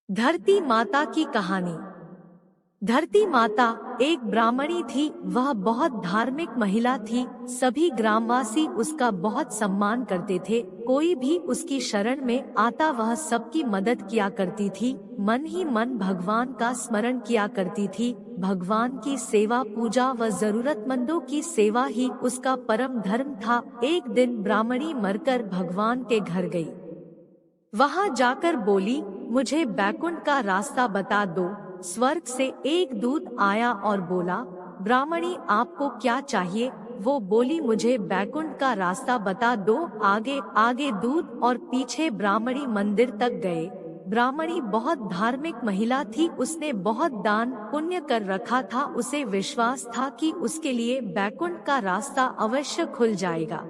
धरती माता की कहानी। धरती माता एक ब्राह्मणी थी। वह बहुत धार्मिक महिला थी। सभी ग्रामवासी उसका बहुत सम्मान करते थे। कोई भी उसकी शरण में आता वह सबकी मदद किया करती थी। मन ही मन भगवान का स्मरण किया करती थी। भगवान की सेवा, पूजा व जरूरतमंदों की सेवा ही उसका परम धर्म था। एक दिन ब्राह्मणी मरकर भगवान के घर गई। वहां जाकर बोली, मुझे बैकुंठ का रास्ता बता दो। स्वर्ग से एक दूत आया और बोला, ब्राह्मणी आपको क्या चाहिए? वो बोली, मुझे बैकुंठ का रास्ता बता दो। आगे आगे दूत और पीछे ब्राह्मणी मंदिर तक गए। ब्राह्मणी बहुत धार्मिक महिला थी। उसने बहुत दान पुण्य कर रखा था। उसे विश्वास था कि उसके लिए बैकुंठ का रास्ता अवश्य खुल जाएगा।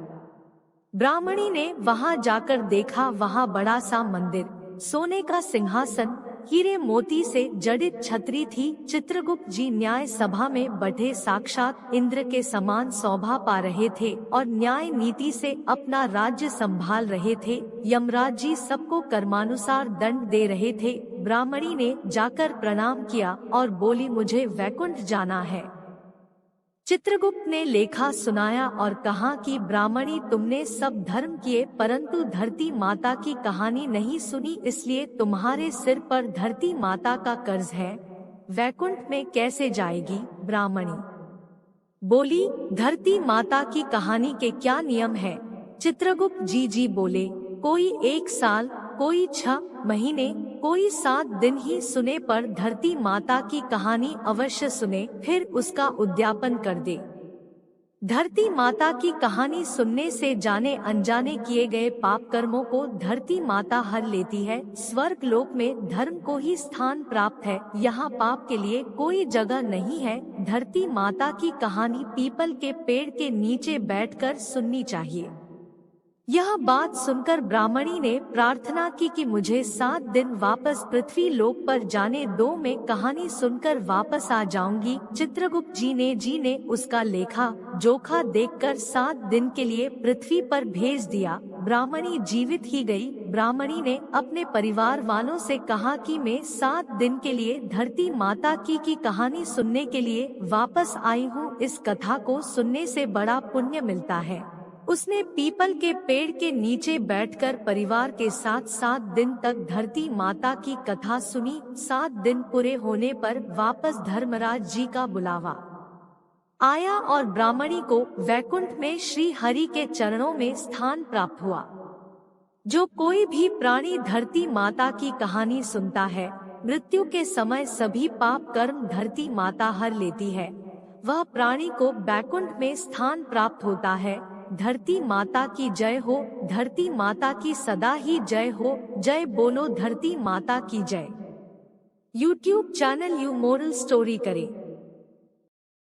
ब्राह्मणी ने वहां जाकर देखा, वहां बड़ा सा मंदिर, सोने का सिंहासन, हीरे मोती से जड़ित छतरी थी। चित्रगुप्त जी न्याय सभा में बैठे साक्षात इंद्र के समान शोभा पा रहे थे और न्याय नीति से अपना राज्य संभाल रहे थे। यमराज जी सबको कर्मानुसार दंड दे रहे थे। ब्राह्मणी ने जाकर प्रणाम किया और बोली, मुझे वैकुंठ जाना है। चित्रगुप्त ने लेखा सुनाया और कहा कि ब्राह्मणी, तुमने सब धर्म किए परंतु धरती माता की कहानी नहीं सुनी, इसलिए तुम्हारे सिर पर धरती माता का कर्ज है। वैकुंठ में कैसे जाएगी? ब्राह्मणी बोली, धरती माता की कहानी के क्या नियम है? चित्रगुप्त जी बोले, कोई 1 साल, कोई 6 महीने, कोई 7 दिन ही सुने पर धरती माता की कहानी अवश्य सुने, फिर उसका उद्यापन कर दे। धरती माता की कहानी सुनने से जाने अनजाने किए गए पाप कर्मों को धरती माता हर लेती है। स्वर्ग लोक में धर्म को ही स्थान प्राप्त है। यहाँ पाप के लिए कोई जगह नहीं है। धरती माता की कहानी पीपल के पेड़ के नीचे बैठकर सुननी चाहिए। यह बात सुनकर ब्राह्मणी ने प्रार्थना की कि मुझे 7 दिन वापस पृथ्वी लोक पर जाने दो, मैं कहानी सुनकर वापस आ जाऊंगी। चित्रगुप्त जी ने उसका लेखा जोखा देखकर 7 दिन के लिए पृथ्वी पर भेज दिया। ब्राह्मणी जीवित ही गई। ब्राह्मणी ने अपने परिवार वालों से कहा कि मैं 7 दिन के लिए धरती माता की कहानी सुनने के लिए वापस आई हूँ। इस कथा को सुनने से बड़ा पुण्य मिलता है। उसने पीपल के पेड़ के नीचे बैठकर परिवार के साथ 7 दिन तक धरती माता की कथा सुनी। 7 दिन पूरे होने पर वापस धर्मराज जी का बुलावा आया और ब्राह्मणी को वैकुंठ में श्री हरि के चरणों में स्थान प्राप्त हुआ। जो कोई भी प्राणी धरती माता की कहानी सुनता है, मृत्यु के समय सभी पाप कर्म धरती माता हर लेती है। वह प्राणी को वैकुंठ में स्थान प्राप्त होता है। धरती माता की जय हो। धरती माता की सदा ही जय हो। जय बोलो धरती माता की जय। YouTube channel you moral story करें।